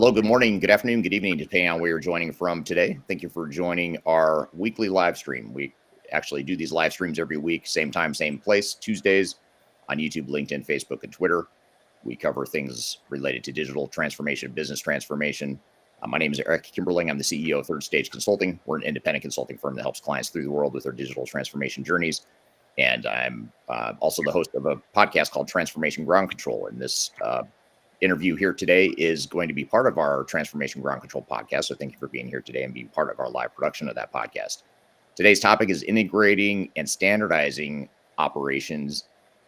Hello, good morning, good afternoon, good evening, depending on where you're joining from today. Thank you for joining our weekly live stream. We actually do these live streams every week, same time, same place, Tuesdays on YouTube, LinkedIn, Facebook, and Twitter. We cover things related to digital transformation, business transformation. My name is Eric Kimberly. I'm the CEO of Third Stage Consulting. We're an independent consulting firm that helps clients through the world with their digital transformation journeys. And I'm also the host of a podcast called Transformation Ground Control. And this interview here today is going to be part of our Transformation Ground Control podcast. So thank you for being here today and being part of our live production of that podcast. Today's topic is integrating and standardizing operations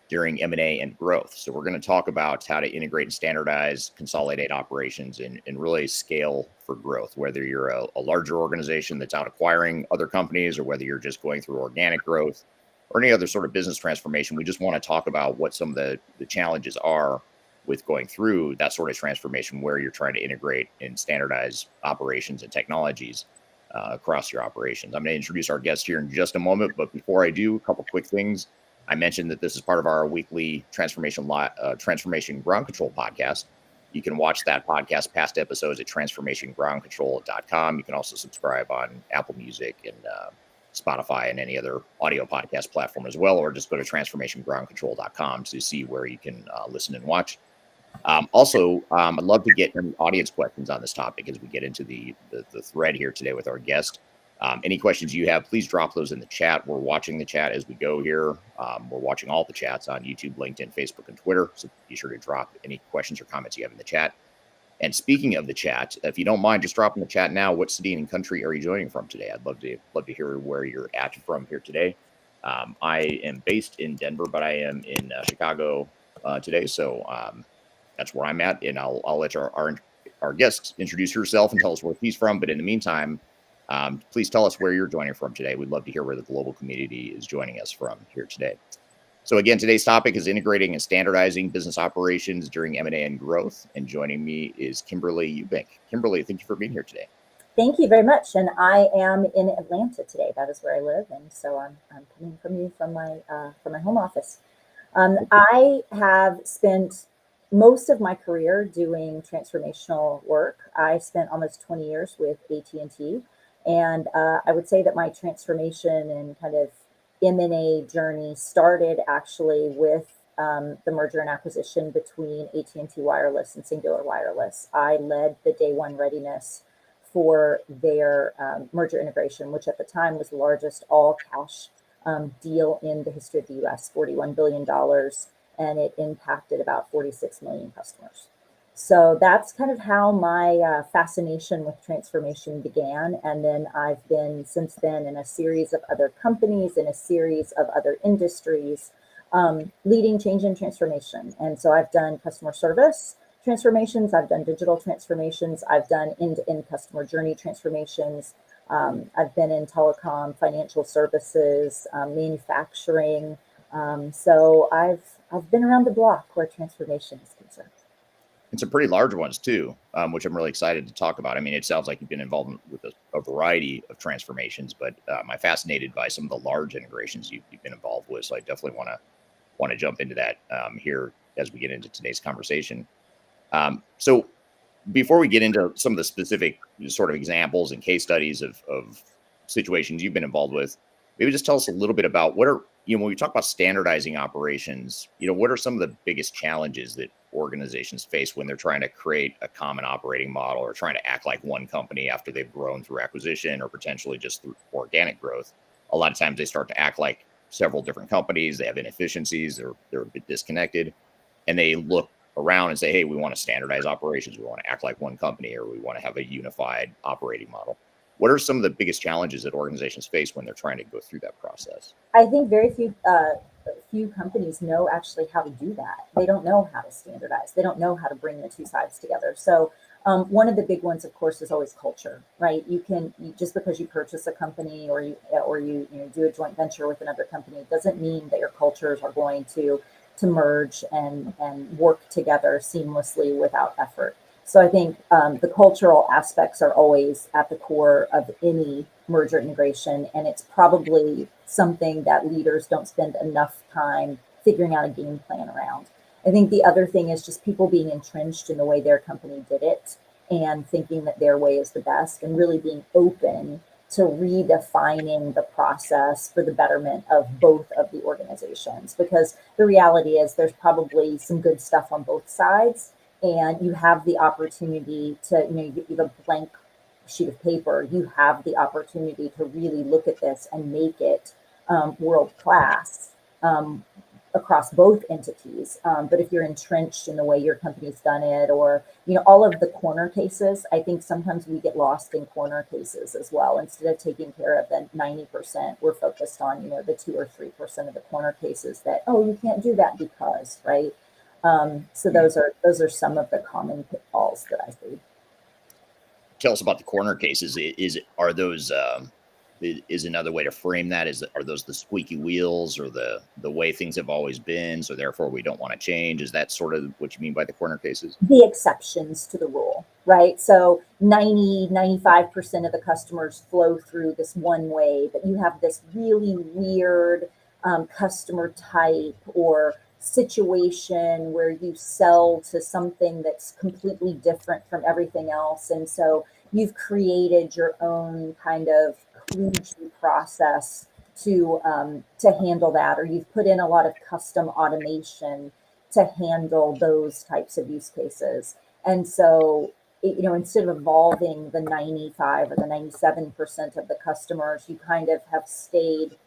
during M&A and growth. So we're going to talk about how to integrate and standardize, consolidate operations, and really scale for growth, whether you're a larger organization that's out acquiring other companies or whether you're just going through organic growth or any other sort of business transformation. We just want to talk about what some of the challenges are with going through that sort of transformation where you're trying to integrate and standardize operations and technologies across your operations. I'm going to introduce our guest here in just a moment, but before I do, a couple quick things. I mentioned that this is part of our weekly Transformation Ground Control podcast. You can watch that podcast, past episodes at transformationgroundcontrol.com. You can also subscribe on Apple Music and Spotify and any other audio podcast platform as well, or just go to transformationgroundcontrol.com to see where you can listen and watch. I'd love to get any audience questions on this topic as we get into the thread here today with our guest. Any questions you have, please drop those in the chat. We're watching the chat as we go here. We're watching all the chats on YouTube, LinkedIn, Facebook, and Twitter. So be sure to drop any questions or comments you have in the chat. And speaking of the chat, if you don't mind, just drop in the chat now. What city and country are you joining from today? I'd love to hear where you're at from here today. I am based in Denver, but I am in Chicago today. So that's where I'm at. And I'll let our guest introduce herself and tell us where she's from. But in the meantime, please tell us where you're joining from today. We'd love to hear where the global community is joining us from here today. So again, today's topic is integrating and standardizing business operations during M&A and growth. And joining me is Kimberly Eubank. Kimberly, thank you for being here today. Thank you very much. And I am in Atlanta today. That is where I live. And so I'm coming from you from my home office. I have spent most of my career doing transformational work. I spent almost 20 years with AT&T. And I would say that my transformation and kind of M&A journey started actually with the merger and acquisition between AT&T Wireless and Singular Wireless. I led the day one readiness for their merger integration, which at the time was the largest all-cash deal in the history of the U.S., $41 billion, and it impacted about 46 million customers. So that's kind of how my fascination with transformation began. And then I've been since then in a series of other companies, in a series of other industries, leading change and transformation. And so I've done customer service transformations, I've done digital transformations, I've done end-to-end customer journey transformations. I've been in telecom, financial services, manufacturing. So I've been around the block where transformation is concerned. And some pretty large ones too, which I'm really excited to talk about. I mean, it sounds like you've been involved with a variety of transformations, but I'm fascinated by some of the large integrations you've been involved with. So I definitely want to jump into that here as we get into today's conversation. So before we get into some of the specific sort of examples and case studies of situations you've been involved with, maybe just tell us a little bit about when we talk about standardizing operations, what are some of the biggest challenges that organizations face when they're trying to create a common operating model or trying to act like one company after they've grown through acquisition or potentially just through organic growth? A lot of times they start to act like several different companies. They have inefficiencies. They're a bit disconnected, and they look around and say, hey, we want to standardize operations. We want to act like one company, or we want to have a unified operating model. What are some of the biggest challenges that organizations face when they're trying to go through that process? I think very few companies know actually how to do that. They don't know how to standardize. They don't know how to bring the two sides together. So one of the big ones, of course, is always culture, right? You just because you purchase a company or you do a joint venture with another company doesn't mean that your cultures are going to merge and work together seamlessly without effort. So I think the cultural aspects are always at the core of any merger integration, and it's probably something that leaders don't spend enough time figuring out a game plan around. I think the other thing is just people being entrenched in the way their company did it and thinking that their way is the best, and really being open to redefining the process for the betterment of both of the organizations. Because the reality is there's probably some good stuff on both sides, and you have the opportunity to, you have a blank sheet of paper, you have the opportunity to really look at this and make it world class across both entities. But if you're entrenched in the way your company's done it, or all of the corner cases, I think sometimes we get lost in corner cases as well. Instead of taking care of the 90%, we're focused on the 2 or 3% of the corner cases that, oh, you can't do that because, right? So those are some of the common pitfalls that I see. Tell us about the corner cases. Are those is another way to frame that? Are those the squeaky wheels, or the way things have always been, so therefore we don't want to change? Is that sort of what you mean by the corner cases? The exceptions to the rule, right? So 95% of the customers flow through this one way, but you have this really weird customer type or situation where you sell to something that's completely different from everything else. And so you've created your own kind of kludgy process to handle that, or you've put in a lot of custom automation to handle those types of use cases. And so, instead of evolving the 95 or the 97% of the customers, you kind of have stayed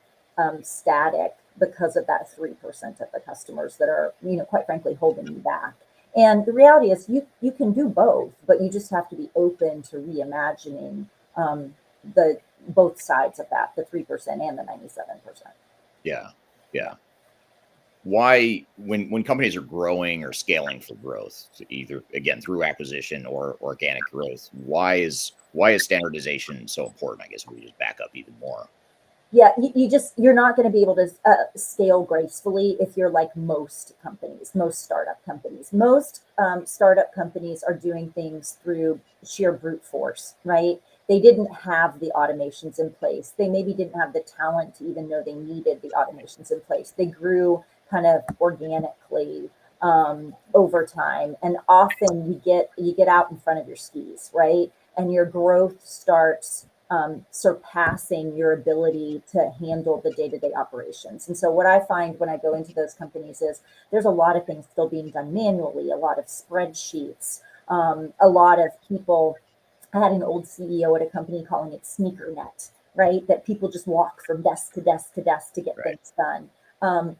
static because of that 3% of the customers that are, quite frankly, holding you back. And the reality is you can do both, but you just have to be open to reimagining the both sides of that, the 3% and the 97%. Yeah. Why, when companies are growing or scaling for growth, either again through acquisition or organic growth, why is standardization so important? I guess if we just back up even more. Yeah, you're not going to be able to scale gracefully if you're like most companies, most startup companies. Most startup companies are doing things through sheer brute force, right? They didn't have the automations in place. They maybe didn't have the talent to even know they needed the automations in place. They grew kind of organically over time, and often you get out in front of your skis, right? And your growth starts surpassing your ability to handle the day-to-day operations. And so what I find when I go into those companies is there's a lot of things still being done manually, a lot of spreadsheets, a lot of people. I had an old CEO at a company calling it sneaker net, right? That people just walk from desk to desk to desk to get things done,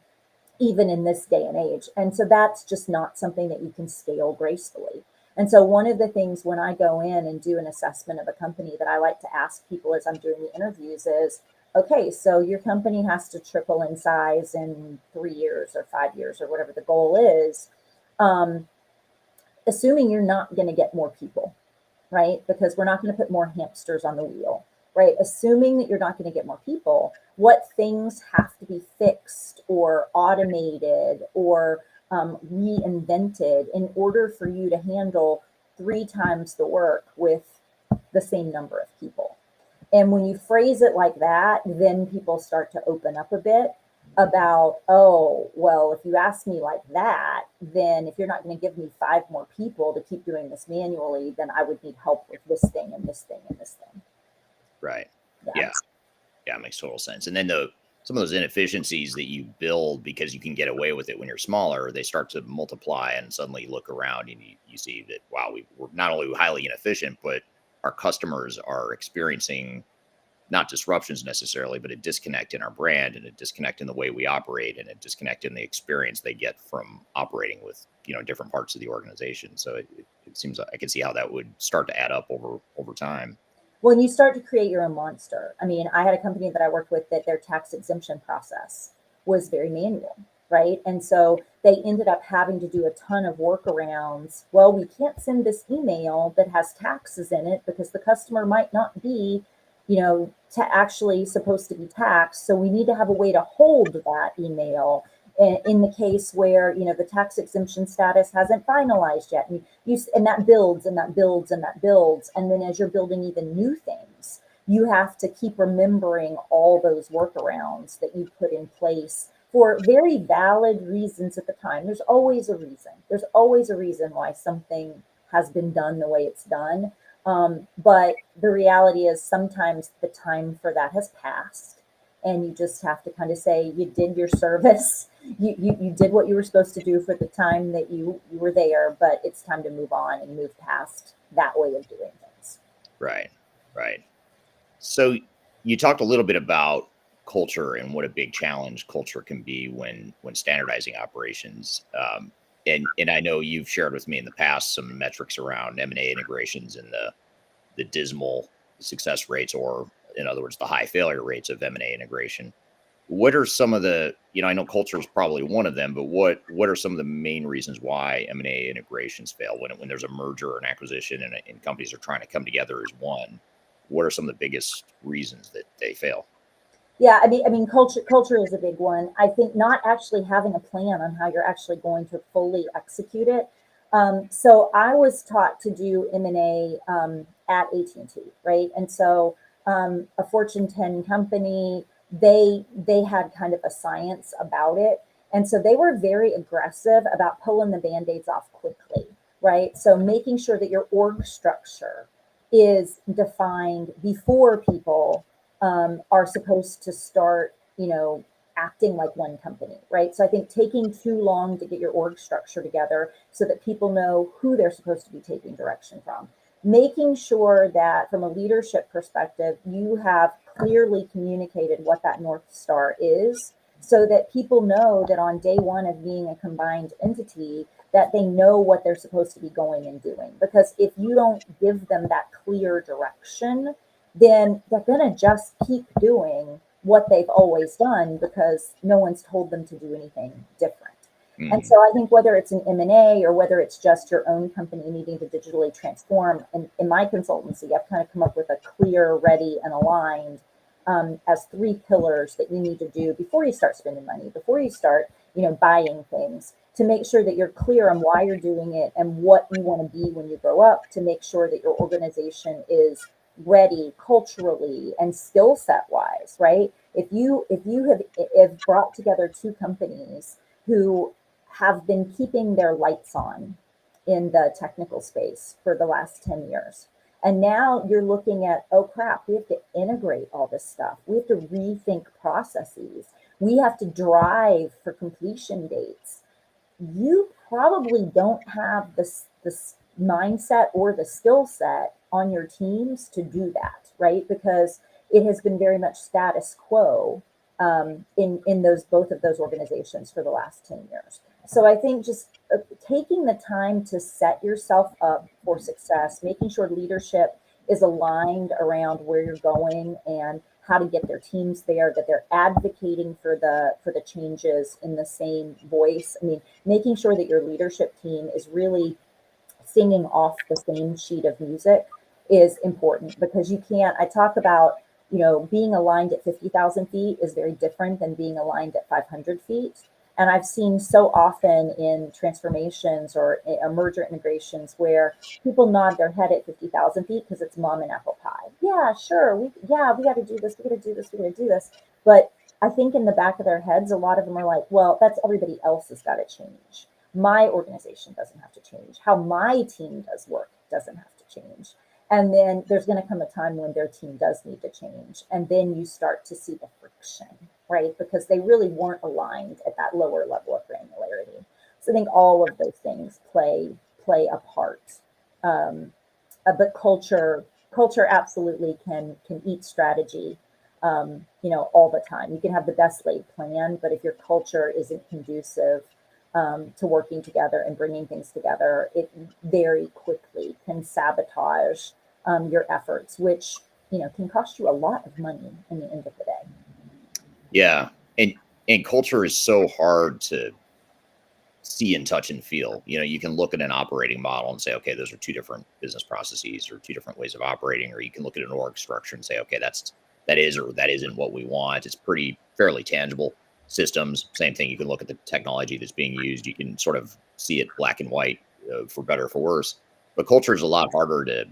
even in this day and age. And so that's just not something that you can scale gracefully. And so one of the things when I go in and do an assessment of a company that I like to ask people as I'm doing the interviews is, okay, so your company has to triple in size in 3 years or 5 years or whatever the goal is, assuming you're not going to get more people, right? Because we're not going to put more hamsters on the wheel, right? Assuming that you're not going to get more people, what things have to be fixed or automated or reinvented in order for you to handle 3 times the work with the same number of people? And when you phrase it like that, then people start to open up a bit about, oh, well, if you ask me like that, then if you're not going to give me 5 more people to keep doing this manually, then I would need help with this thing and this thing and this thing. Right. Yeah. It makes total sense. And then some of those inefficiencies that you build because you can get away with it when you're smaller, they start to multiply, and suddenly you look around and you see that, wow, we're not only highly inefficient, but our customers are experiencing not disruptions necessarily, but a disconnect in our brand and a disconnect in the way we operate and a disconnect in the experience they get from operating with, different parts of the organization. So it seems like I can see how that would start to add up over time. When you start to create your own monster. I mean, I had a company that I worked with that their tax exemption process was very manual, right? And so they ended up having to do a ton of workarounds. Well, we can't send this email that has taxes in it because the customer might not be, actually supposed to be taxed. So we need to have a way to hold that email in the case where the tax exemption status hasn't finalized yet, and that builds and that builds and that builds, and then as you're building even new things, you have to keep remembering all those workarounds that you put in place for very valid reasons at the time. There's always a reason. There's always a reason why something has been done the way it's done. But the reality is sometimes the time for that has passed, and you just have to kind of say you did your service. You did what you were supposed to do for the time that you were there, but it's time to move on and move past that way of doing things. Right. Right. So you talked a little bit about culture and what a big challenge culture can be when standardizing operations. And I know you've shared with me in the past some metrics around M&A integrations and the dismal success rates, or in other words, the high failure rates of M&A integration. What are some of the, I know culture is probably one of them, but what are some of the main reasons why M&A integrations fail when there's a merger or an acquisition and companies are trying to come together as one? What are some of the biggest reasons that they fail? Yeah, I mean, culture is a big one. I think not actually having a plan on how you're actually going to fully execute it. So I was taught to do M&A at AT&T, right? And so a Fortune 10 company, they had kind of a science about it, and so they were very aggressive about pulling the band-aids off quickly, right? So making sure that your org structure is defined before people are supposed to start, acting like one company, right? So I think taking too long to get your org structure together so that people know who they're supposed to be taking direction from. Making sure that from a leadership perspective, you have clearly communicated what that North Star is so that people know that on day one of being a combined entity, that they know what they're supposed to be going and doing. Because if you don't give them that clear direction, then they're going to just keep doing what they've always done because no one's told them to do anything different. And Hmm. so I think whether it's an M&A or whether it's just your own company needing to digitally transform, and in my consultancy, I've kind of come up with a clear, ready, and aligned as three pillars that you need to do before you start spending money, before you start, buying things, to make sure that you're clear on why you're doing it and what you want to be when you grow up, to make sure that your organization is ready culturally and skill set wise, right? If you have brought together two companies who have been keeping their lights on in the technical space for the last 10 years, and now you're looking at, oh crap, we have to integrate all this stuff, we have to rethink processes, we have to drive for completion dates, you probably don't have this mindset or the skill set on your teams to do that, right? Because it has been very much status quo in those both of those organizations for the last 10 years. So I think just taking the time to set yourself up for success, making sure leadership is aligned around where you're going and how to get their teams there, that they're advocating for the changes in the same voice. I mean, making sure that your leadership team is really singing off the same sheet of music is important, because you can't, I talk about, being aligned at 50,000 feet is very different than being aligned at 500 feet. And I've seen so often in transformations or merger integrations where people nod their head at 50,000 feet because it's mom and apple pie. Yeah, sure. We got to do this. We got to do this. We got to do this. But I think in the back of their heads, a lot of them are like, well, that's everybody else has got to change. My organization doesn't have to change. How my team does work doesn't have to change. And then there's going to come a time when their team does need to change. And then you start to see the friction, right? Because they really weren't aligned at that lower level of granularity. So I think all of those things play a part. Um, but culture absolutely can eat strategy. All the time. You can have the best laid plan, but if your culture isn't conducive to working together and bringing things together, it very quickly can sabotage your efforts, which can cost you a lot of money in the end of the day. Yeah. And culture is so hard to see and touch and feel. You can look at an operating model and say, okay, those are two different business processes or two different ways of operating, or you can look at an org structure and say, okay, that is or that isn't what we want. It's pretty fairly tangible. Systems, same thing. You can look at the technology that's being used. You can sort of see it black and white, for better or for worse. But culture is a lot harder to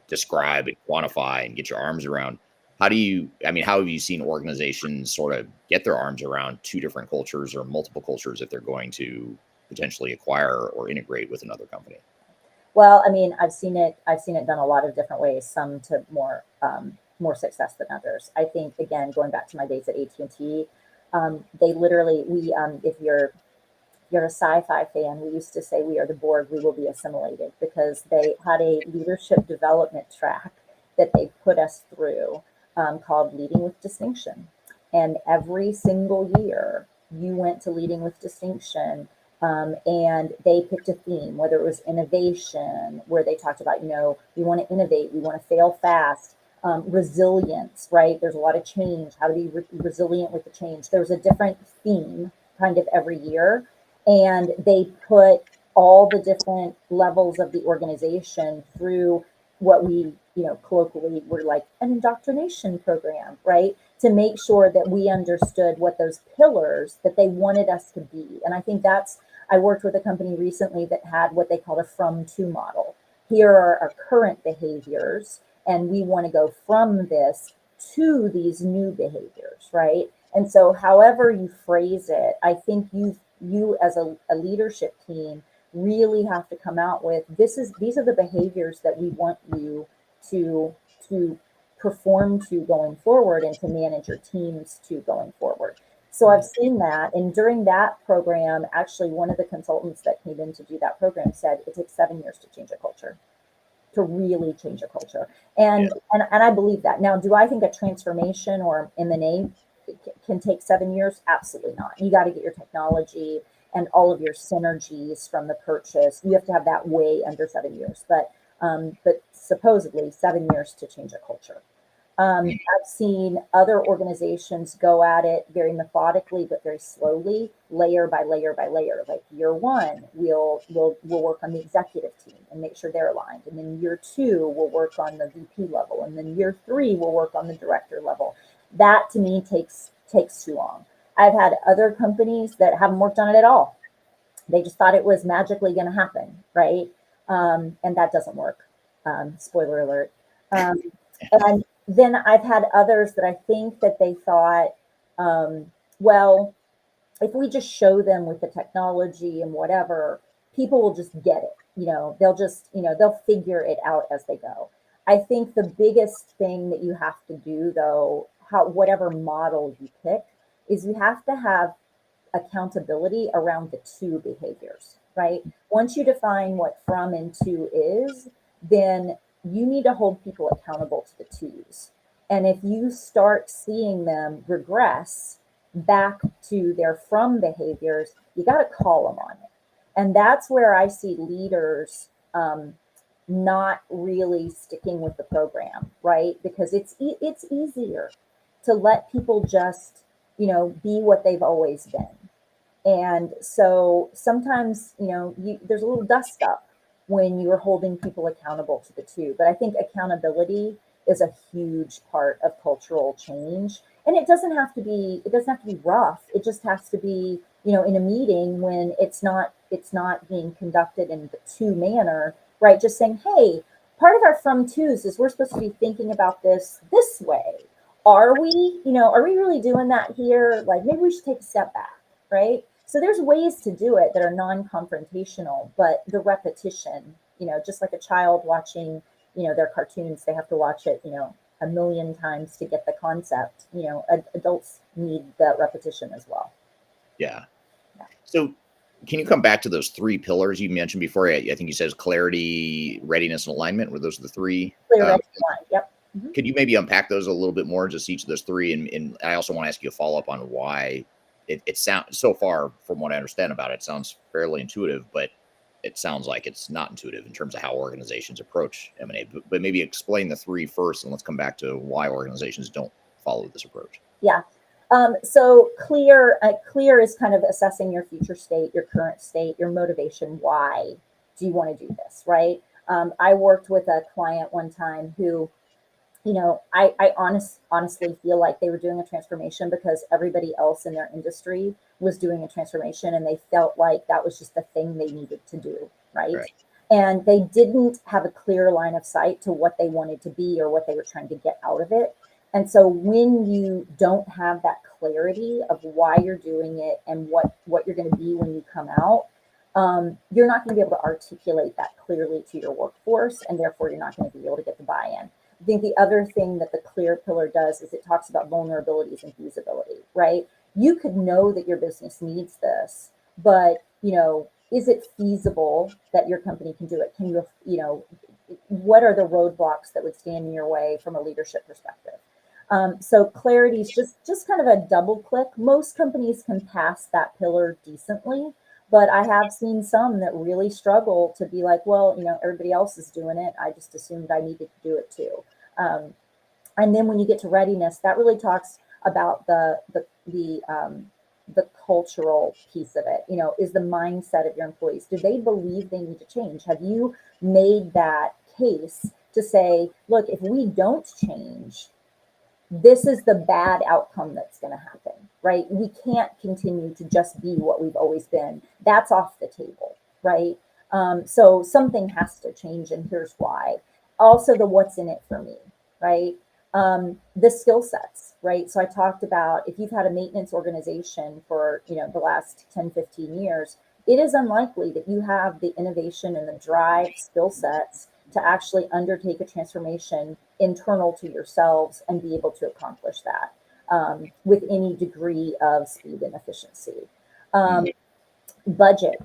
describe and quantify and get your arms around. How have you seen organizations sort of get their arms around two different cultures or multiple cultures if they're going to potentially acquire or integrate with another company? Well, I mean, I've seen it done a lot of different ways, some to more success than others. I think, again, going back to my days at AT&T, they literally, if you're a sci-fi fan, we used to say we are the Borg, we will be assimilated, because they had a leadership development track that they put us through, called Leading with Distinction. And every single year you went to Leading with Distinction, and they picked a theme, whether it was innovation, where they talked about, we want to innovate, we want to fail fast, resilience, right? There's a lot of change, how to be resilient with the change. There's a different theme kind of every year, and they put all the different levels of the organization through what we, colloquially were like an indoctrination program, right? To make sure that we understood what those pillars that they wanted us to be. And I think I worked with a company recently that had what they called a from to model. Here are our current behaviors, and we want to go from this to these new behaviors, right? And so however you phrase it, I think you as a leadership team really have to come out with, these are the behaviors that we want you to perform to going forward, and to manage your teams to going forward. So I've seen that. And during that program, actually, one of the consultants that came in to do that program said it takes 7 years to change a culture, to really change a culture. And I believe that. Now, do I think a transformation or M&A can take 7 years? Absolutely not. You got to get your technology and all of your synergies from the purchase. You have to have that way under 7 years. But supposedly 7 years to change a culture. I've seen other organizations go at it very methodically, but very slowly, layer by layer by layer. Like year one, we'll work on the executive team and make sure they're aligned. And then year two, we'll work on the VP level. And then year three, we'll work on the director level. That to me takes too long. I've had other companies that haven't worked on it at all. They just thought it was magically going to happen, right? And that doesn't work. Spoiler alert. And then I've had others that I think that they thought, well, if we just show them with the technology and whatever, people will just get it. They'll figure it out as they go. I think the biggest thing that you have to do, though, whatever model you pick, is you have to have accountability around the two behaviors, right? Once you define what from and to is, then you need to hold people accountable to the twos. And if you start seeing them regress back to their from behaviors, you got to call them on it. And that's where I see leaders not really sticking with the program, right? Because it's easier to let people just, be what they've always been. And so sometimes, there's a little dust up when you're holding people accountable to the two. But I think accountability is a huge part of cultural change. And it doesn't have to be rough. It just has to be, in a meeting when it's not being conducted in the two manner, right? Just saying, hey, part of our from twos is we're supposed to be thinking about this way. Are we really doing that here? Like maybe we should take a step back, right? So there's ways to do it that are non-confrontational, but the repetition, just like a child watching, their cartoons, they have to watch it, a million times to get the concept. Adults need that repetition as well. Yeah. So can you come back to those three pillars you mentioned before? I think you said clarity, readiness, and alignment. Were those the three? Clear, ready, aligned. Yep. Mm-hmm. Could you maybe unpack those a little bit more, just each of those three? And I also want to ask you a follow-up on why it sounds, so far from what I understand about it, it sounds fairly intuitive, but it sounds like it's not intuitive in terms of how organizations approach M&A. But maybe explain the three first, and let's come back to why organizations don't follow this approach. Yeah. So clear is kind of assessing your future state, your current state, your motivation. Why do you want to do this, right? I worked with a client one time who, I honestly feel like they were doing a transformation because everybody else in their industry was doing a transformation, and they felt like that was just the thing they needed to do, right? And they didn't have a clear line of sight to what they wanted to be or what they were trying to get out of it. And so when you don't have that clarity of why you're doing it and what you're going to be when you come out, you're not going to be able to articulate that clearly to your workforce, and therefore you're not going to be able to get the buy-in. I think the other thing that the clear pillar does is it talks about vulnerabilities and feasibility, right? You could know that your business needs this, but is it feasible that your company can do it? Can what are the roadblocks that would stand in your way from a leadership perspective? So clarity is just kind of a double click. Most companies can pass that pillar decently, but I have seen some that really struggle to be like, well, everybody else is doing it. I just assumed I needed to do it too. And then when you get to readiness, that really talks about the cultural piece of it. Is the mindset of your employees, do they believe they need to change? Have you made that case to say, look, if we don't change, this is the bad outcome that's going to happen, right? We can't continue to just be what we've always been. That's off the table, right? So something has to change, and here's why. Also, the what's in it for me, right? The skill sets, right? So I talked about, if you've had a maintenance organization for the last 10, 15 years, it is unlikely that you have the innovation and the drive skill sets to actually undertake a transformation internal to yourselves and be able to accomplish that with any degree of speed and efficiency. Budget.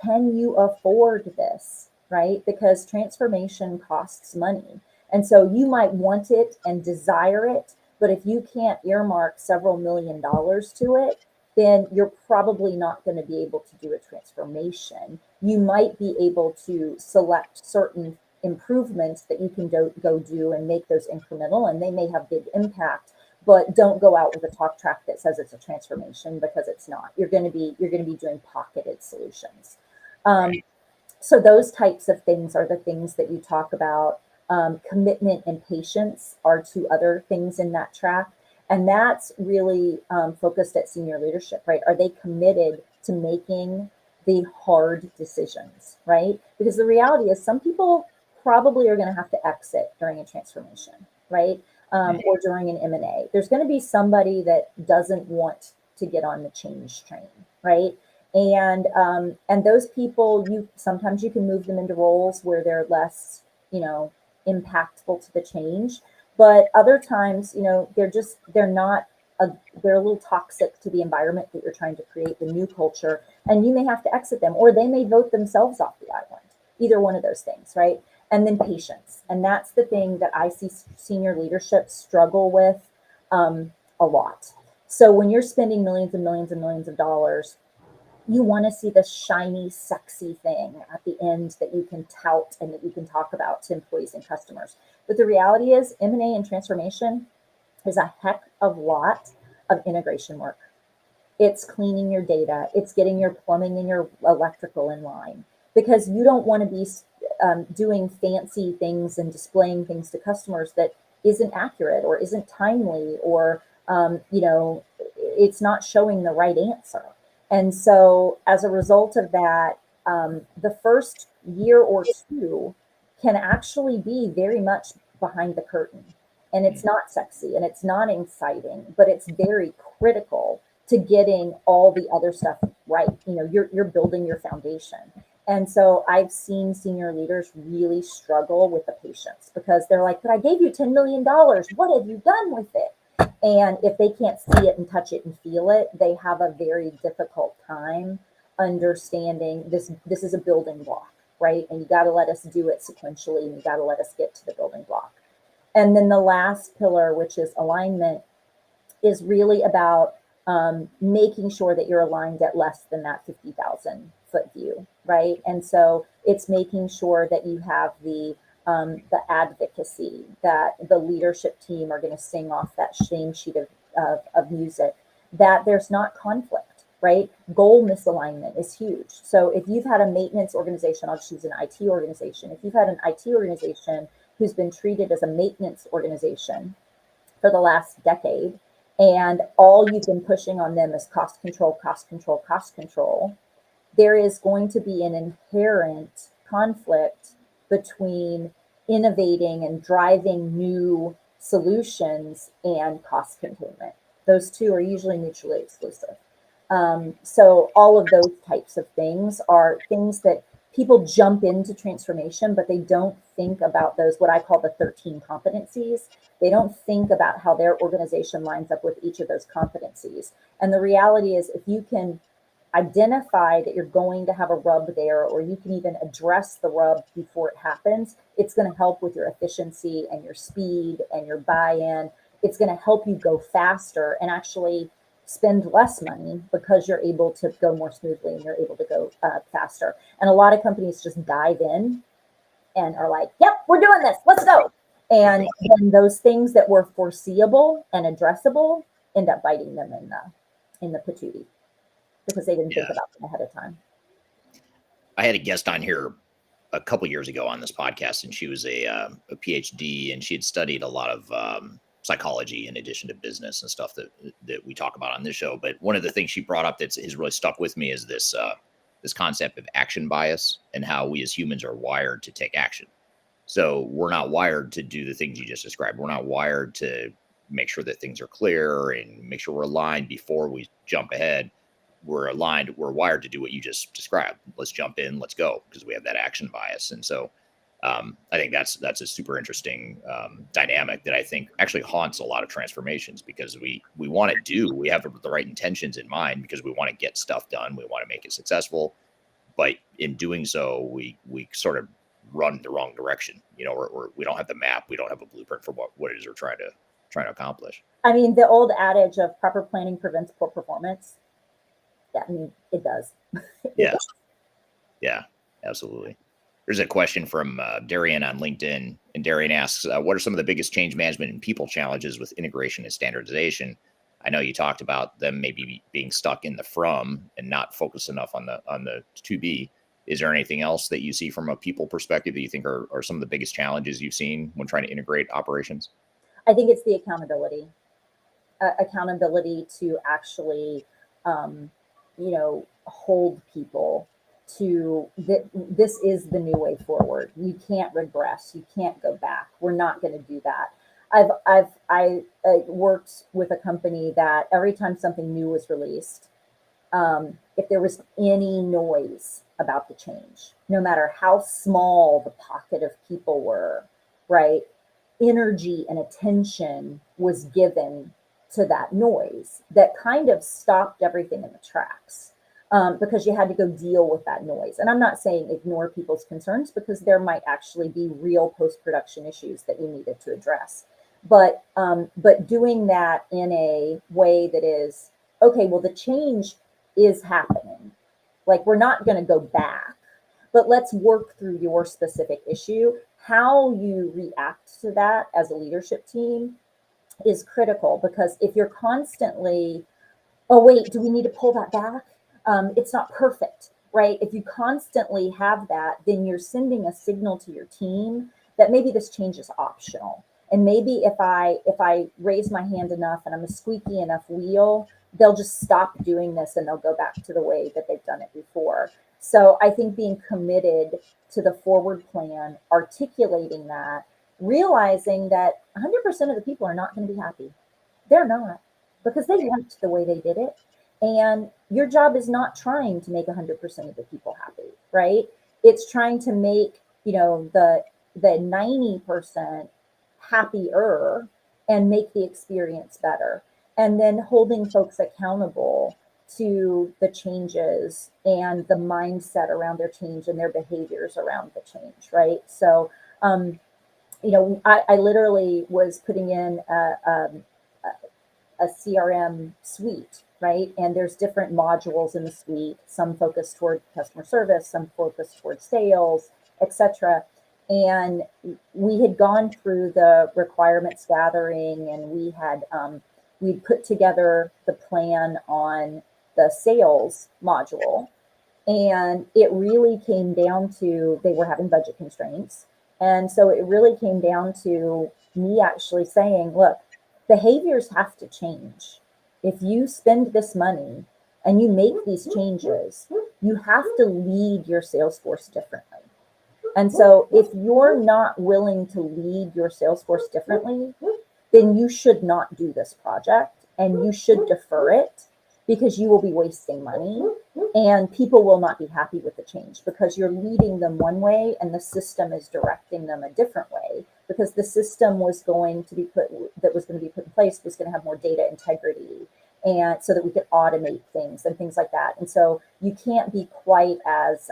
Can you afford this, right? Because transformation costs money. And so you might want it and desire it, but if you can't earmark several $1,000,000 to it, then you're probably not going to be able to do a transformation. You might be able to select certain improvements that you can go do and make those incremental, and they may have big impact, but don't go out with a talk track that says it's a transformation, because it's not. You're going to be doing pocketed solutions. So those types of things are the things that you talk about. Commitment and patience are two other things in that track. And that's really focused at senior leadership, right? Are they committed to making the hard decisions, right? Because the reality is some people probably are going to have to exit during a transformation, right? Or during an M&A. There's going to be somebody that doesn't want to get on the change train, right? And those people, sometimes you can move them into roles where they're less, impactful to the change. But other times, they're not they're a little toxic to the environment that you're trying to create, the new culture, and you may have to exit them, or they may vote themselves off the island. Either one of those things, right? And then patience, and that's the thing that I see senior leadership struggle with a lot. So when you're spending millions and millions and millions of dollars, you want to see the shiny, sexy thing at the end that you can tout and that you can talk about to employees and customers. But the reality is, M&A and transformation is a heck of a lot of integration work. It's cleaning your data. It's getting your plumbing and your electrical in line, because you don't want to be doing fancy things and displaying things to customers that isn't accurate or isn't timely, or it's not showing the right answer. And so as a result of that, the first year or two can actually be very much behind the curtain. And it's not sexy and it's not exciting, but it's very critical to getting all the other stuff right. You're building your foundation. And so I've seen senior leaders really struggle with the patience, because they're like, but I gave you $10 million. What have you done with it? And if they can't see it and touch it and feel it, they have a very difficult time understanding this is a building block, right? And you got to let us do it sequentially, and you got to let us get to the building block. And then the last pillar, which is alignment, is really about making sure that you're aligned at less than that 50,000 foot view, right? And so it's making sure that you have the advocacy, that the leadership team are going to sing off that same sheet of music, that there's not conflict, right? Goal misalignment is huge. So if you've had a maintenance organization, I'll just use an IT organization. If you've had an IT organization who's been treated as a maintenance organization for the last decade, and all you've been pushing on them is cost control, cost control, cost control, there is going to be an inherent conflict between innovating and driving new solutions and cost containment. Those two are usually mutually exclusive. So all of those types of things are things that people jump into transformation, but they don't think about those, what I call the 13 competencies. They don't think about how their organization lines up with each of those competencies. And the reality is, if you can identify that you're going to have a rub there, or you can even address the rub before it happens, it's going to help with your efficiency and your speed and your buy-in. It's going to help you go faster and actually spend less money because you're able to go more smoothly and you're able to go faster. And a lot of companies just dive in and are like, yep, we're doing this, let's go. And then those things that were foreseeable and addressable end up biting them in the patootie, because they didn't think about them ahead of time. I had a guest on here a couple years ago on this podcast, and she was a PhD, and she had studied a lot of psychology in addition to business and stuff that we talk about on this show. But one of the things she brought up that has really stuck with me is this concept of action bias, and how we as humans are wired to take action. So we're not wired to do the things you just described. We're not wired to make sure that things are clear and make sure we're aligned before we jump ahead. We're wired to do what you just described. Let's jump in, let's go, because we have that action bias. And so I think that's a super interesting dynamic that I think actually haunts a lot of transformations, because we have the right intentions in mind, because we want to get stuff done. We want to make it successful. But in doing so, we sort of run the wrong direction. Or we don't have the map. We don't have a blueprint for what it is we're trying to accomplish. I mean, the old adage of proper planning prevents poor performance. Yeah, I mean, it does. Yeah, absolutely. There's a question from Darian on LinkedIn, and Darian asks, what are some of the biggest change management and people challenges with integration and standardization? I know you talked about them maybe being stuck in the from and not focused enough on the to be. Is there anything else that you see from a people perspective that you think are some of the biggest challenges you've seen when trying to integrate operations? I think it's the accountability. Accountability to actually, hold people to that. This is the new way forward. You can't regress. You can't go back. We're not going to do that. I worked with a company that every time something new was released, if there was any noise about the change, no matter how small the pocket of people were, right, energy and attention was given to that noise that kind of stopped everything in the tracks, because you had to go deal with that noise. And I'm not saying ignore people's concerns, because there might actually be real post-production issues that you needed to address. But doing that in a way that is, okay, well, the change is happening. Like, we're not going to go back, but let's work through your specific issue. How you react to that as a leadership team is critical, because if you're constantly, oh, wait, do we need to pull that back? It's not perfect, right? If you constantly have that, then you're sending a signal to your team that maybe this change is optional. And maybe if I raise my hand enough and I'm a squeaky enough wheel, they'll just stop doing this and they'll go back to the way that they've done it before. So I think being committed to the forward plan, articulating that, realizing that 100% of the people are not going to be happy. They're not, because they liked the way they did it. And your job is not trying to make 100% of the people happy, right? It's trying to make, the 90% happier and make the experience better. And then holding folks accountable to the changes and the mindset around their change and their behaviors around the change, right? So, I literally was putting in a CRM suite, right? And there's different modules in the suite, some focused toward customer service, some focused toward sales, etc. And we had gone through the requirements gathering, and we'd put together the plan on the sales module. And it really came down to, they were having budget constraints. And so it really came down to me actually saying, look, behaviors have to change. If you spend this money and you make these changes, you have to lead your sales force differently. And so if you're not willing to lead your sales force differently, then you should not do this project and you should defer it. because you will be wasting money and people will not be happy with the change because you're leading them one way and the system is directing them a different way, because the system was going to be put in place was going to have more data integrity, and so that we could automate things and things like that. And so you can't be quite as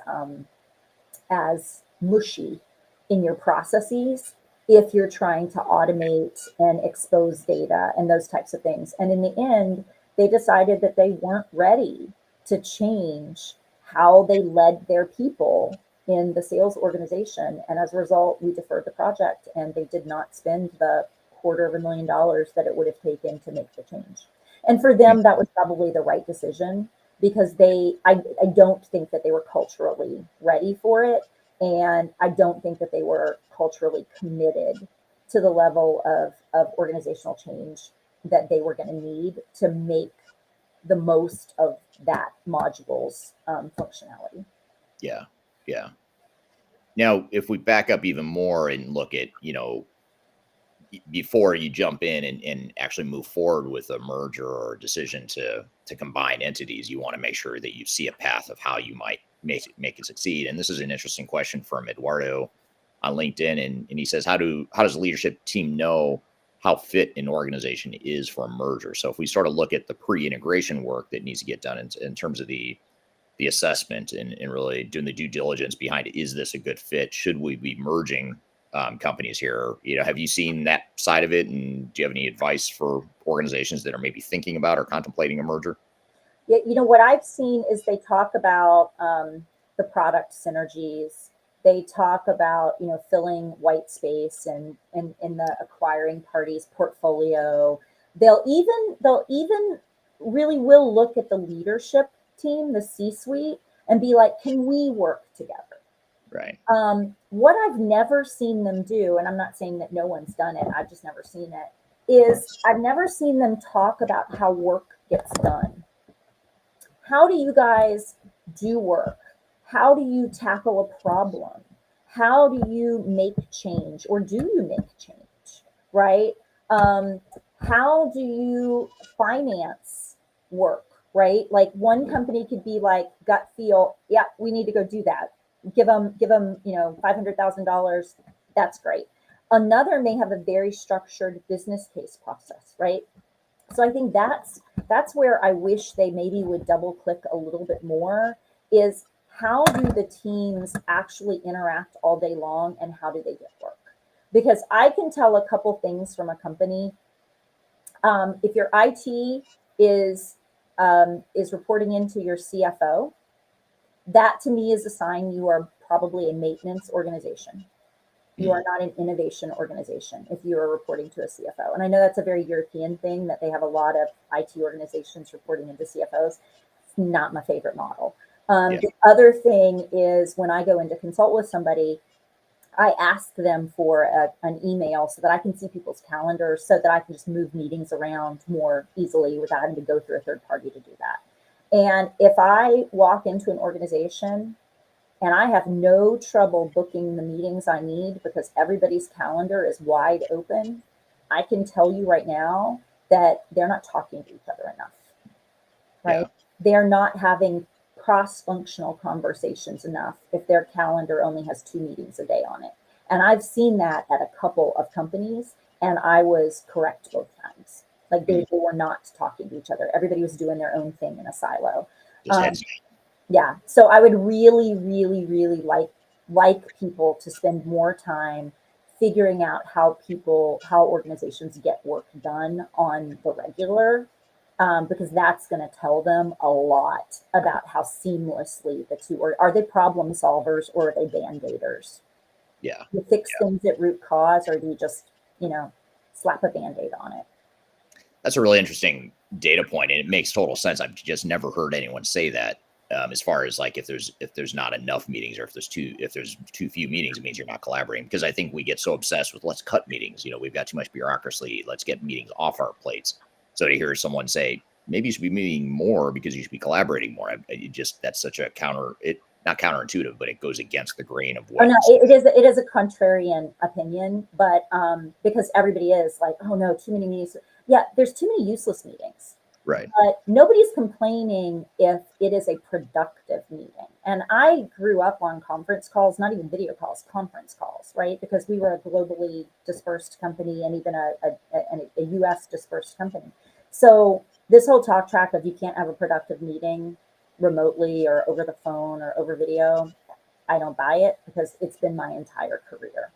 mushy in your processes if you're trying to automate and expose data and those types of things. And in the end, they decided that they weren't ready to change how they led their people in the sales organization. And as a result, we deferred the project and they did not spend the $250,000 that it would have taken to make the change. And for them, that was probably the right decision, because I don't think that they were culturally ready for it. And I don't think that they were culturally committed to the level of organizational change that they were going to need to make the most of that module's functionality. Yeah. Yeah. Now, if we back up even more and look at, before you jump in and actually move forward with a merger or a decision to combine entities, you want to make sure that you see a path of how you might make it succeed. And this is an interesting question from Eduardo on LinkedIn. And he says, how does the leadership team know how fit an organization is for a merger? So if we sort of look at the pre-integration work that needs to get done in terms of the assessment and really doing the due diligence behind it, is this a good fit? Should we be merging companies here? Have you seen that side of it? And do you have any advice for organizations that are maybe thinking about or contemplating a merger? Yeah, what I've seen is they talk about the product synergies. They talk about filling white space and in the acquiring party's portfolio. They'll even really will look at the leadership team, the C-suite, and be like, can we work together? Right. What I've never seen them do, and I'm not saying that no one's done it, I've just never seen it, is I've never seen them talk about how work gets done. How do you guys do work? How do you tackle a problem? How do you make change, or do you make change, right? How do you finance work, right? Like one company could be like gut feel, yeah, we need to go do that. Give them, $500,000. That's great. Another may have a very structured business case process, right? So I think that's where I wish they maybe would double click a little bit more, is how do the teams actually interact all day long and how do they get work? Because I can tell a couple things from a company. If your IT is reporting into your CFO, that to me is a sign you are probably a maintenance organization. You are not an innovation organization if you are reporting to a CFO. And I know that's a very European thing, that they have a lot of IT organizations reporting into CFOs. It's not my favorite model. The other thing is, when I go in to consult with somebody, I ask them for an email so that I can see people's calendars, so that I can just move meetings around more easily without having to go through a third party to do that. And if I walk into an organization and I have no trouble booking the meetings I need because everybody's calendar is wide open, I can tell you right now that they're not talking to each other enough, right? Yeah. They're not having cross-functional conversations enough if their calendar only has 2 meetings a day on it. And I've seen that at a couple of companies, and I was correct both times. Like they were not talking to each other. Everybody was doing their own thing in a silo. Yeah. So I would really, really, really like people to spend more time figuring out how organizations get work done on the regular, because that's going to tell them a lot about how seamlessly the two are they problem solvers or are they band-aiders? Yeah. You fix things at root cause, or do you just, slap a band-aid on it? That's a really interesting data point, and it makes total sense. I've just never heard anyone say that. As far as like if there's not enough meetings, or if there's too few meetings, it means you're not collaborating. Because I think we get so obsessed with let's cut meetings. We've got too much bureaucracy. Let's get meetings off our plates. So to hear someone say maybe you should be meeting more because you should be collaborating more, that's such a not counterintuitive, but it goes against the grain of what. Oh no, it is a contrarian opinion, but because everybody is like, oh no, too many meetings. Yeah, there's too many useless meetings. Right. But nobody's complaining if it is a productive meeting. And I grew up on conference calls, not even video calls, conference calls, right? Because we were a globally dispersed company and even a US dispersed company. So this whole talk track of you can't have a productive meeting remotely or over the phone or over video, I don't buy it because it's been my entire career.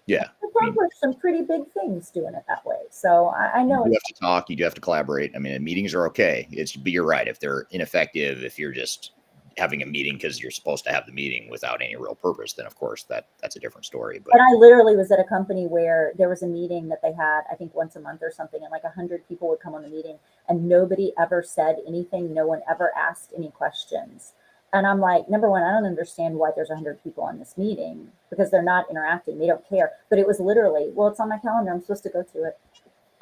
Yeah. I've I mean, accomplished some pretty big things doing it that way. So I you know do it's have to talk, you do have to collaborate. I mean, meetings are okay. But you're right. If they're ineffective, if you're just having a meeting because you're supposed to have the meeting without any real purpose, then of course that's a different story. But and I literally was at a company where there was a meeting that they had, I think once a month or something, and like 100 people would come on the meeting and nobody ever said anything. No one ever asked any questions. And I'm like, number one, I don't understand why there's 100 people on this meeting because they're not interacting. They don't care. But it was literally, well, it's on my calendar. I'm supposed to go to it.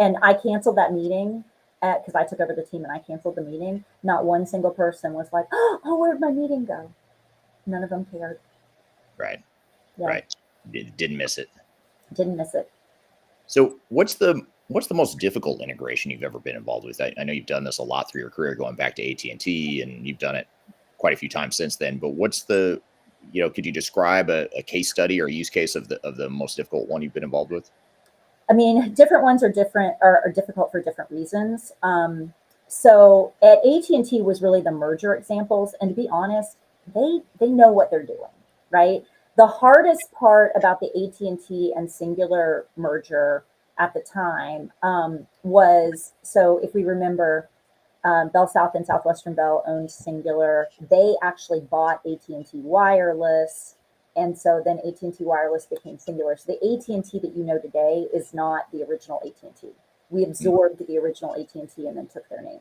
And I canceled that meeting because I took over the team and I canceled the meeting. Not one single person was like, oh, where'd my meeting go? None of them cared. right, Yeah, right. Didn't miss it. didn't miss it. So what's the most difficult integration you've ever been involved with? I know you've done this a lot through your career, going back to AT&T, and you've done it quite a few times since then. But could you describe a case study or a use case of the most difficult one you've been involved with? I mean, different ones are different are difficult for different reasons. So at AT&T was really the merger examples, and to be honest, they know what they're doing, right? The hardest part about the AT&T and Singular merger at the time was, so if we remember, Bell South and Southwestern Bell owned Singular. They actually bought AT&T Wireless, and so then AT&T Wireless became Singular. So the AT&T that you know today is not the original AT&T. We absorbed the original AT&T and then took their name.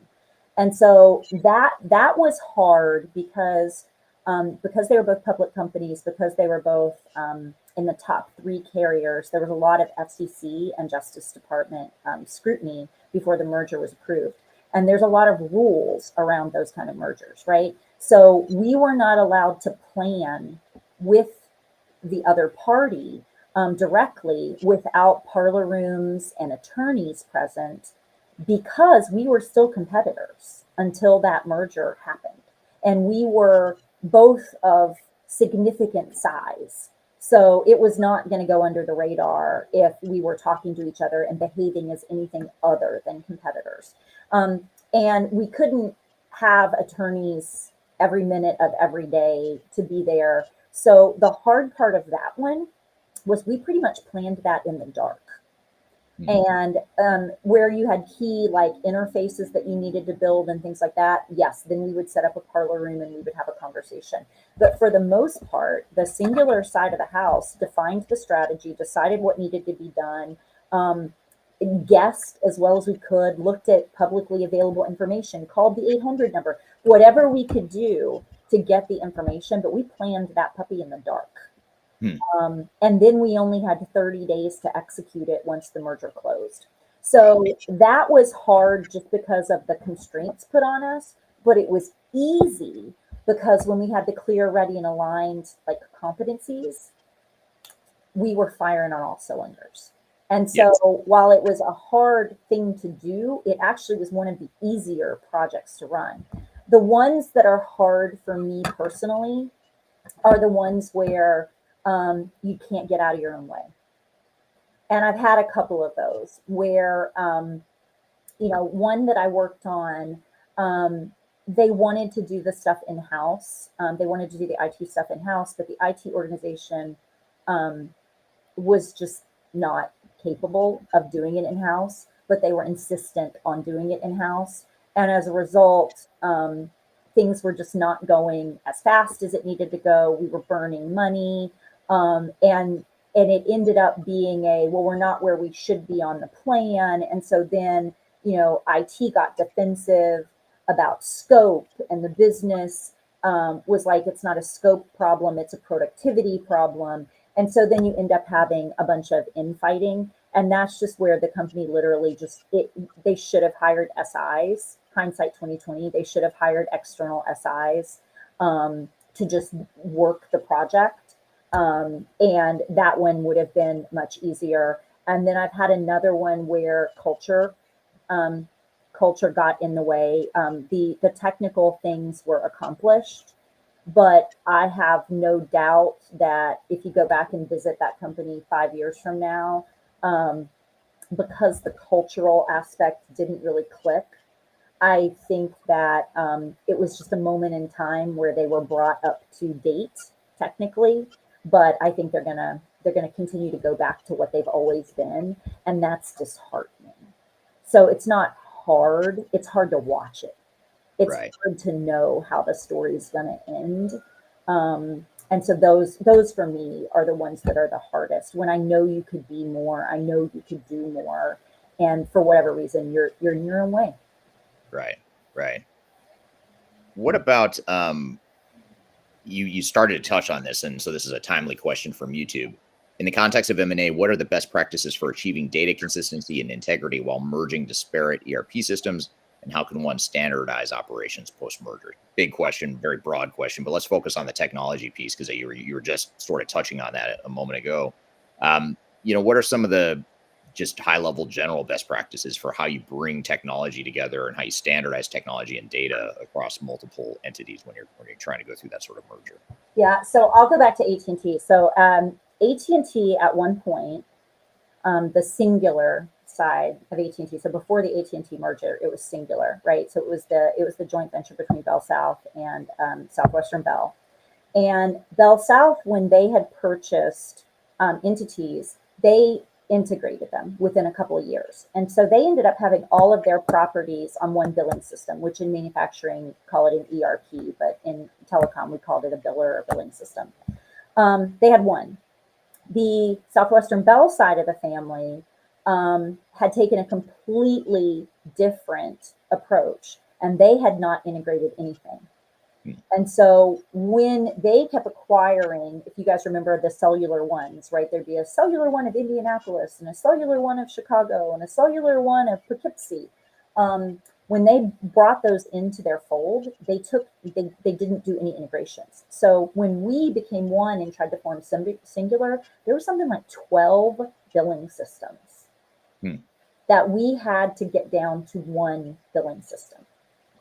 And so that was hard because they were both public companies, because they were both in the top 3 carriers. There was a lot of FCC and Justice Department scrutiny before the merger was approved. And there's a lot of rules around those kind of mergers, right? So we were not allowed to plan with the other party directly without parlor rooms and attorneys present because we were still competitors until that merger happened. And we were both of significant size. So it was not going to go under the radar if we were talking to each other and behaving as anything other than competitors. And we couldn't have attorneys every minute of every day to be there. So the hard part of that one was we pretty much planned that in the dark. And where you had key like interfaces that you needed to build and things like that, yes, then we would set up a parlor room and we would have a conversation. But for the most part, the Singular side of the house defined the strategy, decided what needed to be done, guessed as well as we could, looked at publicly available information, called the 800 number, whatever we could do to get the information. But we planned that puppy in the dark. And then we only had 30 days to execute it once the merger closed. So that was hard just because of the constraints put on us, but it was easy because when we had the clear, ready, and aligned like competencies, we were firing on all cylinders. And so while it was a hard thing to do, it actually was one of the easier projects to run. The ones that are hard for me personally are the ones where you can't get out of your own way. And I've had a couple of those where, one that I worked on, they wanted to do the stuff in house. They wanted to do the IT stuff in house, but the IT organization was just not capable of doing it in house, but they were insistent on doing it in house. And as a result, things were just not going as fast as it needed to go. We were burning money. And it ended up being we're not where we should be on the plan. And so then, IT got defensive about scope, and the business was like, it's not a scope problem, it's a productivity problem. And so then you end up having a bunch of infighting. And that's just where the company literally they should have hired SIs, hindsight 2020, they should have hired external SIs to just work the project. And that one would have been much easier. And then I've had another one where culture culture got in the way. The technical things were accomplished, but I have no doubt that if you go back and visit that company 5 years from now, because the cultural aspect didn't really click, I think that it was just a moment in time where they were brought up to date technically, but I think they're gonna continue to go back to what they've always been, and that's disheartening. So it's not hard; it's hard to watch it. It's Right. hard to know how the story's gonna end. And so those for me are the ones that are the hardest. When I know you could be more, I know you could do more, and for whatever reason, you're in your own way. Right. Right. What about you started to touch on this, and so this is a timely question from YouTube. In the context of M&A, what are the best practices for achieving data consistency and integrity while merging disparate ERP systems? And how can one standardize operations post-merger? Big question, very broad question, but let's focus on the technology piece because you were just sort of touching on that a moment ago. What are some of the just high level general best practices for how you bring technology together and how you standardize technology and data across multiple entities when you're trying to go through that sort of merger? Yeah, so I'll go back to AT&T. So AT&T at one point, the singular side of AT&T. So before the AT&T merger, it was singular, right? So it was the joint venture between Bell South and Southwestern Bell. And Bell South, when they had purchased entities, they integrated them within a couple of years. And so they ended up having all of their properties on one billing system, which in manufacturing call it an ERP, but in telecom we called it a biller or billing system. They had one. The Southwestern Bell side of the family had taken a completely different approach, and they had not integrated anything. And so when they kept acquiring, if you guys remember the cellular ones, right? There'd be a cellular one of Indianapolis and a cellular one of Chicago and a cellular one of Poughkeepsie. When they brought those into their fold, they didn't do any integrations. So when we became one and tried to form singular, there was something like 12 billing systems that we had to get down to one billing system.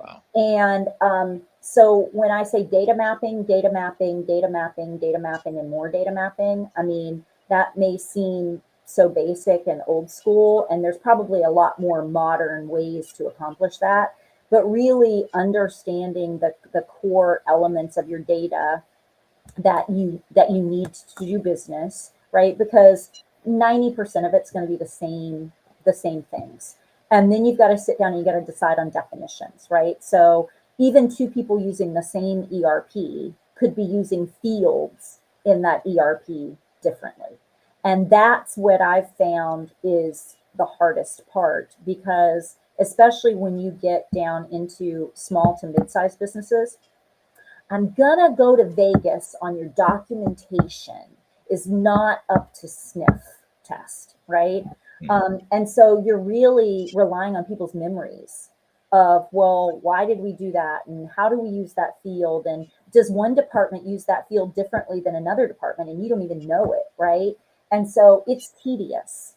Wow. And so when I say data mapping, data mapping, data mapping, data mapping, and more data mapping, I mean, that may seem so basic and old school, and there's probably a lot more modern ways to accomplish that. But really understanding the core elements of your data that you need to do business, right? Because 90% of it's going to be the same things. And then you've got to sit down and you got to decide on definitions, right? So even two people using the same ERP could be using fields in that ERP differently. And that's what I've found is the hardest part, because especially when you get down into small to mid-sized businesses, I'm gonna go to Vegas on your documentation is not up to sniff test, right? And so you're really relying on people's memories of, well, why did we do that? And how do we use that field? And does one department use that field differently than another department? And you don't even know it, right? And so it's tedious.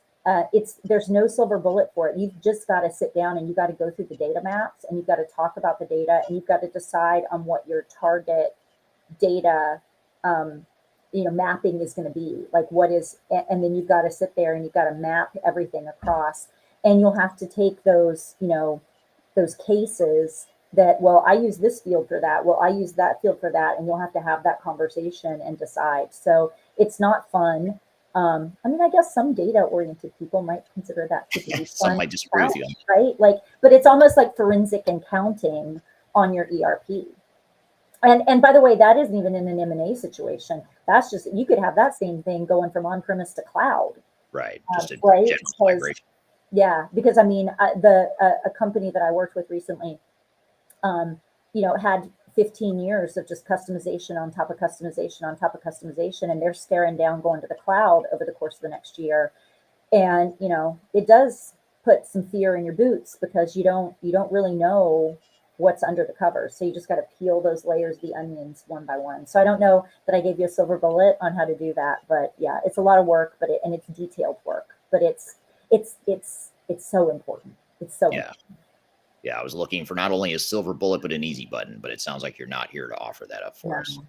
There's no silver bullet for it. You've just got to sit down and you got to go through the data maps and you've got to talk about the data and you've got to decide on what your target data mapping is going to be, like what is, and then you've got to sit there and you've got to map everything across, and you'll have to take those cases that, well, I use this field for that, well, I use that field for that, and you'll have to have that conversation and decide. So it's not fun. I mean, I guess some data-oriented people might consider that to be fun. Some might disagree with you, right? Like, but it's almost like forensic accounting on your ERP. And by the way, that isn't even in an M&A situation. That's just, you could have that same thing going from on-premise to cloud. Right. Just a right? general migration. Yeah, because I mean, a company that I worked with recently, had 15 years of just customization on top of customization on top of customization, and they're staring down going to the cloud over the course of the next year. And it does put some fear in your boots because you don't really know what's under the covers. So you just got to peel those layers, the onions, one by one. So I don't know that I gave you a silver bullet on how to do that, but yeah, it's a lot of work, and it's detailed work, but it's so important. It's so important. Yeah, I was looking for not only a silver bullet, but an easy button, but it sounds like you're not here to offer that up for No, us.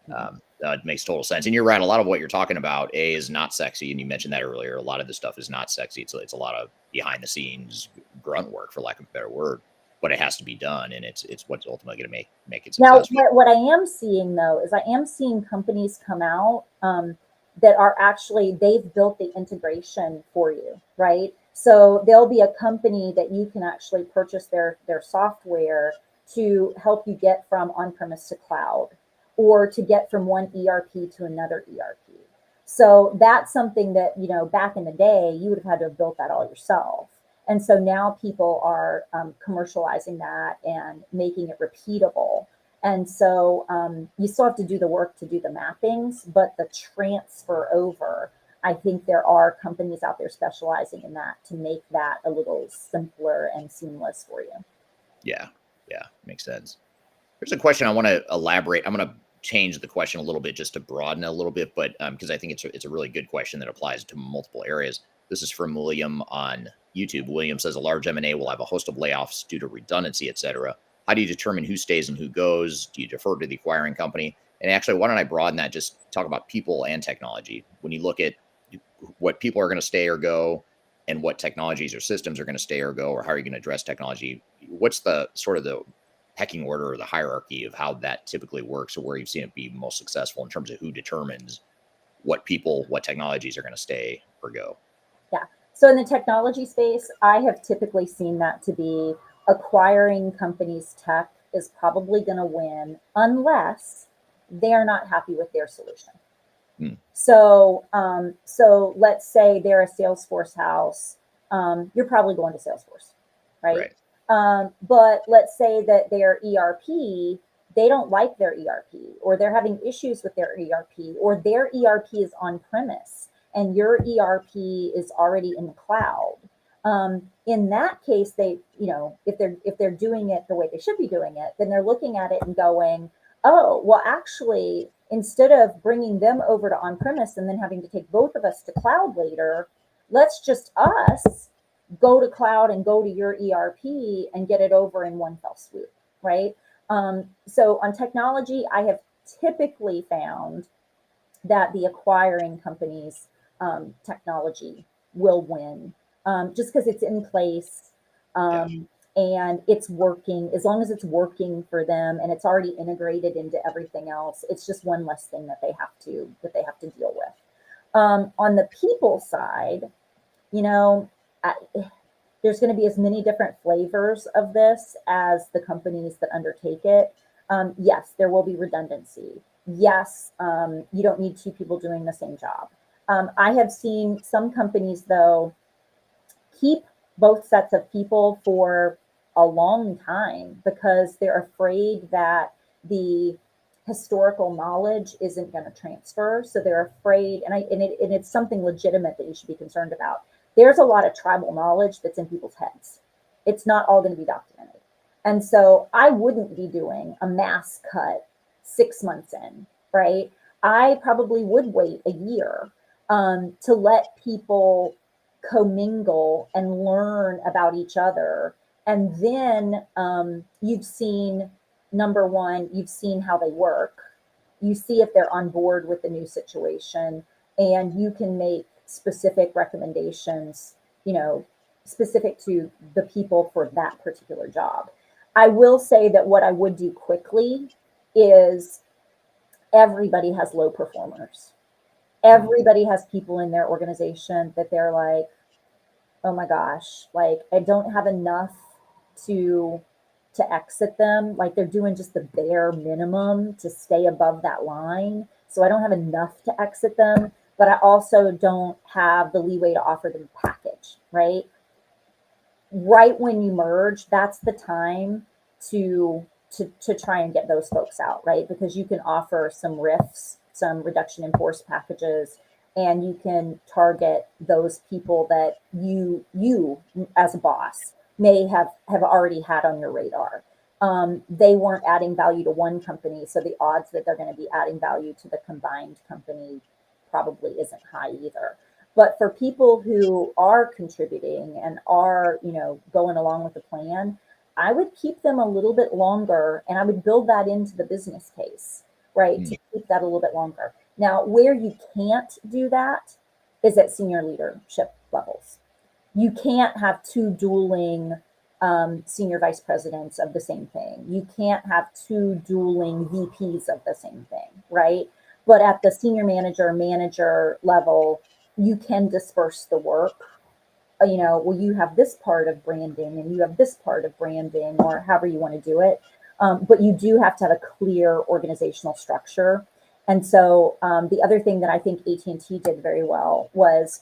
no, no. It makes total sense. And you're right. A lot of what you're talking about, is not sexy. And you mentioned that earlier. A lot of this stuff is not sexy. It's a lot of behind the scenes grunt work, for lack of a better word, but it has to be done. And it's what's ultimately going to make it Now, successful. what I am seeing though is I am seeing companies come out that are actually, they've built the integration for you, right? So there'll be a company that you can actually purchase their software to help you get from on-premise to cloud, or to get from one ERP to another ERP. So that's something that, back in the day, you would have had to have built that all yourself. And so now people are commercializing that and making it repeatable. And so you still have to do the work to do the mappings, but the transfer over, I think there are companies out there specializing in that to make that a little simpler and seamless for you. Yeah. Yeah. Makes sense. There's a question I want to elaborate. I'm going to change the question a little bit just to broaden it a little bit, but because I think it's a really good question that applies to multiple areas. This is from William on YouTube. William says a large M&A will have a host of layoffs due to redundancy, et cetera. How do you determine who stays and who goes? Do you defer to the acquiring company? And actually, why don't I broaden that? Just talk about people and technology. When you look at what people are going to stay or go, and what technologies or systems are going to stay or go, or how are you going to address technology? What's the sort of the pecking order or the hierarchy of how that typically works, or where you've seen it be most successful in terms of who determines what people, what technologies are going to stay or go? Yeah. So in the technology space, I have typically seen that to be acquiring companies' tech is probably going to win unless they're not happy with their solution. Hmm. So let's say they're a Salesforce house. You're probably going to Salesforce, right? But let's say that their ERP, they don't like their ERP, or they're having issues with their ERP, or their ERP is on premise and your ERP is already in the cloud. In that case, they, if they're doing it the way they should be doing it, then they're looking at it and going, oh, well, actually, instead of bringing them over to on-premise and then having to take both of us to cloud later, let's just us go to cloud and go to your ERP and get it over in one fell swoop, right? So on technology, I have typically found that the acquiring companies' technology will win, just because it's in place. And it's working. As long as it's working for them and it's already integrated into everything else, it's just one less thing that they have to deal with. On the people side, you know, I, there's going to be as many different flavors of this as the companies that undertake it. Yes, there will be redundancy. Yes, you don't need two people doing the same job. I have seen some companies, though, keep both sets of people for a long time because they're afraid that the historical knowledge isn't going to transfer. So they're afraid, and it's something legitimate that you should be concerned about. There's a lot of tribal knowledge that's in people's heads. It's not all going to be documented. And so I wouldn't be doing a mass cut 6 months in, right? I probably would wait a year to let people commingle and learn about each other. And then you've seen, number one, you've seen how they work. You see if they're on board with the new situation, and you can make specific recommendations, specific to the people for that particular job. I will say that what I would do quickly is everybody has low performers. Everybody has people in their organization that they're like, oh my gosh, like I don't have enough to exit them. Like they're doing just the bare minimum to stay above that line. So I don't have enough to exit them, but I also don't have the leeway to offer them a package, right? Right when you merge, that's the time to try and get those folks out, right? Because you can offer some RIFs, some reduction in force packages, and you can target those people that you as a boss may have already had on your radar. They weren't adding value to one company, so the odds that they're going to be adding value to the combined company probably isn't high either. But for people who are contributing and are, going along with the plan, I would keep them a little bit longer, and I would build that into the business case, right? Mm. To keep that a little bit longer. Now, where you can't do that is at senior leadership levels. You can't have two dueling senior vice presidents of the same thing. You can't have two dueling VPs of the same thing, right? But at the senior manager level, you can disperse the work. Well, you have this part of branding and you have this part of branding, or however you want to do it. But you do have to have a clear organizational structure. And so the other thing that I think AT&T did very well was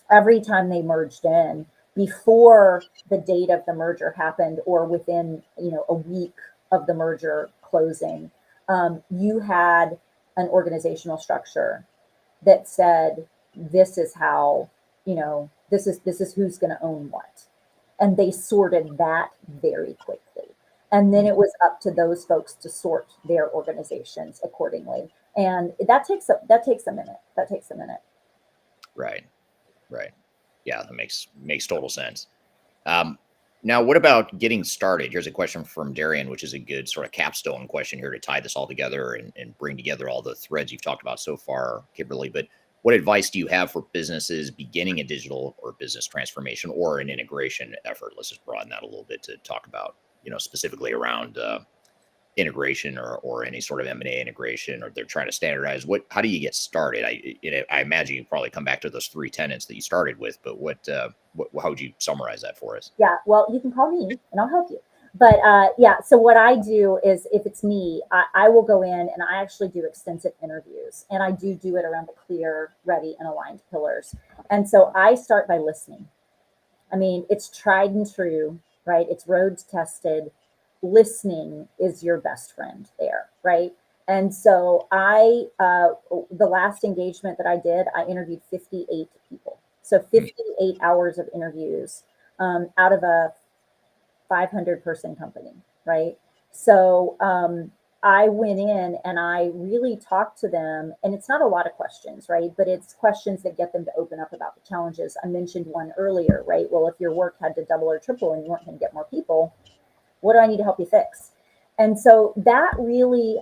every time they merged in, before the date of the merger happened or within a week of the merger closing, you had an organizational structure that said, this is how, this is who's going to own what. And they sorted that very quickly. And then it was up to those folks to sort their organizations accordingly. And that takes a minute. That takes a minute. Right. Right. Yeah, that makes total sense. Now, what about getting started? Here's a question from Darian, which is a good sort of capstone question here to tie this all together and bring together all the threads you've talked about so far, Kimberly. But what advice do you have for businesses beginning a digital or business transformation or an integration effort? Let's just broaden that a little bit to talk about, specifically around integration or any sort of M&A integration, or they're trying to standardize. How do you get started? I imagine you probably come back to those three tenets that you started with, but how would you summarize that for us? Yeah, well, you can call me and I'll help you. But so what I do is, if it's me, I will go in and I actually do extensive interviews, and I do it around the clear, ready, and aligned pillars. And so I start by listening. I mean, it's tried and true, right? It's road tested. Listening is your best friend there, right? And so the last engagement that I did, I interviewed 58 people. So 58 hours of interviews out of a 500-person company, right? So I went in and I really talked to them, and it's not a lot of questions, right? But it's questions that get them to open up about the challenges. I mentioned one earlier, right? Well, if your work had to double or triple and you weren't going to get more people, what do I need to help you fix? And so that really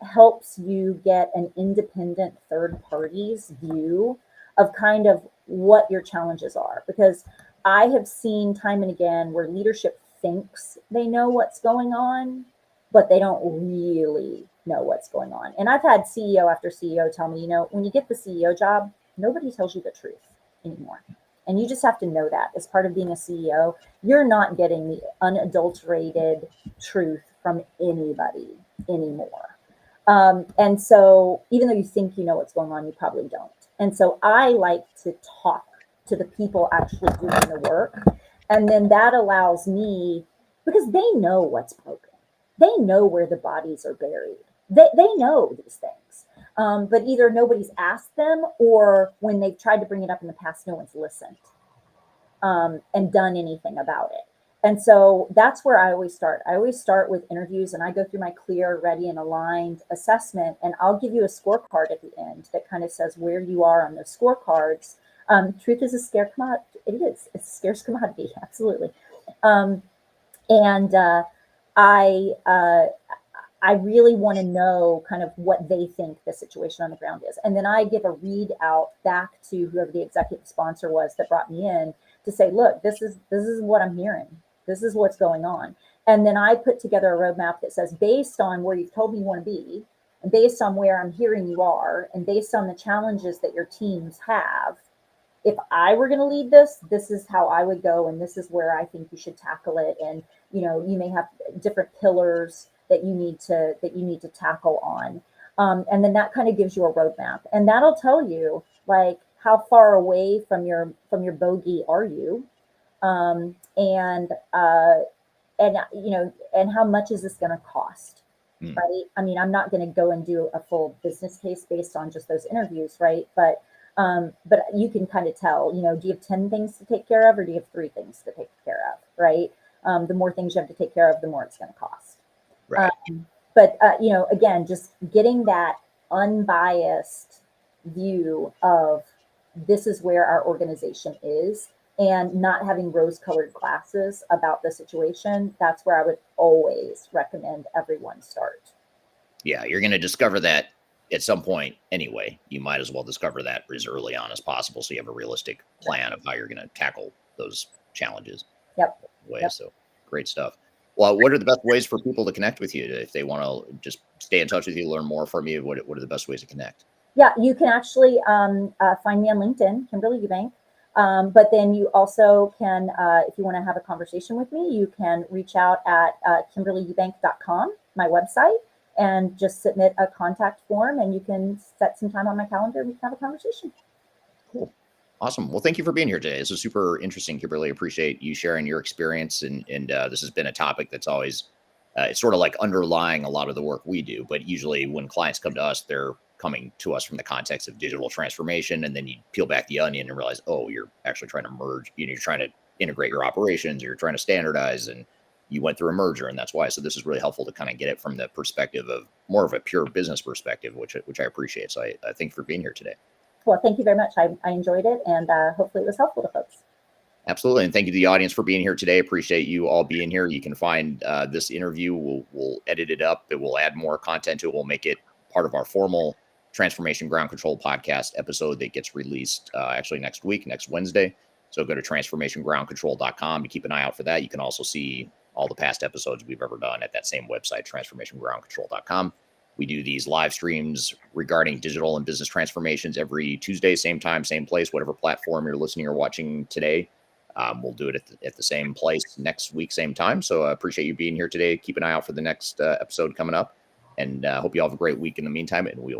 helps you get an independent third party's view of kind of what your challenges are. Because I have seen time and again where leadership thinks they know what's going on, but they don't really know what's going on. And I've had CEO after CEO tell me, when you get the CEO job, nobody tells you the truth anymore. And you just have to know that as part of being a CEO, you're not getting the unadulterated truth from anybody anymore. And so even though you think you know what's going on, you probably don't. And so I like to talk to the people actually doing the work. And then that allows me, because they know what's broken. They know where the bodies are buried. They know these things. But either nobody's asked them, or when they've tried to bring it up in the past, no one's listened and done anything about it. And so that's where I always start. I always start with interviews, and I go through my clear, ready, and aligned assessment, and I'll give you a scorecard at the end that kind of says where you are on those scorecards. Truth is a scarce commodity. It is. It's a scarce commodity, absolutely. I really want to know kind of what they think the situation on the ground is. And then I give a readout back to whoever the executive sponsor was that brought me in to say, look, this is what I'm hearing. This is what's going on. And then I put together a roadmap that says, based on where you've told me you want to be, and based on where I'm hearing you are, and based on the challenges that your teams have, if I were going to lead this is how I would go, and this is where I think you should tackle it. And you may have different pillars that you need to tackle on, and then that kind of gives you a roadmap, and that'll tell you like how far away from your bogey are you, and how much is this going to cost, right? I mean, I'm not going to go and do a full business case based on just those interviews, right? But you can kind of tell, do you have 10 things to take care of, or do you have 3 things to take care of, right? The more things you have to take care of, the more it's going to cost. Right. But again, just getting that unbiased view of this is where our organization is, and not having rose-colored glasses about the situation, that's where I would always recommend everyone start. Yeah, you're going to discover that at some point anyway. You might as well discover that as early on as possible so you have a realistic plan of how you're going to tackle those challenges. Yep. So great stuff. Well, what are the best ways for people to connect with you if they want to just stay in touch with you, learn more from you? What are the best ways to connect? Yeah, you can actually find me on LinkedIn, Kimberly Eubank. But then you also can, if you want to have a conversation with me, you can reach out at kimberlyeubank.com, my website, and just submit a contact form, and you can set some time on my calendar and we can have a conversation. Cool. Awesome. Well, thank you for being here today. This was super interesting, Kimberly. Appreciate you sharing your experience. And this has been a topic that's always, it's sort of like underlying a lot of the work we do. But usually when clients come to us, they're coming to us from the context of digital transformation. And then you peel back the onion and realize, oh, you're actually trying to merge, you're trying to integrate your operations, or you're trying to standardize, and you went through a merger. And that's why. So this is really helpful to kind of get it from the perspective of more of a pure business perspective, which I appreciate. So I thank you for being here today. Well, thank you very much. I enjoyed it, and hopefully it was helpful to folks. Absolutely. And thank you to the audience for being here today. Appreciate you all being here. You can find this interview. We'll edit it up. It will add more content to it. We'll make it part of our formal Transformation Ground Control podcast episode that gets released actually next week, next Wednesday. So go to transformationgroundcontrol.com to keep an eye out for that. You can also see all the past episodes we've ever done at that same website, transformationgroundcontrol.com. We do these live streams regarding digital and business transformations every Tuesday, same time, same place, whatever platform you're listening or watching today. We'll do it at the same place next week, same time. So I appreciate you being here today. Keep an eye out for the next episode coming up, and hope you all have a great week in the meantime, and we'll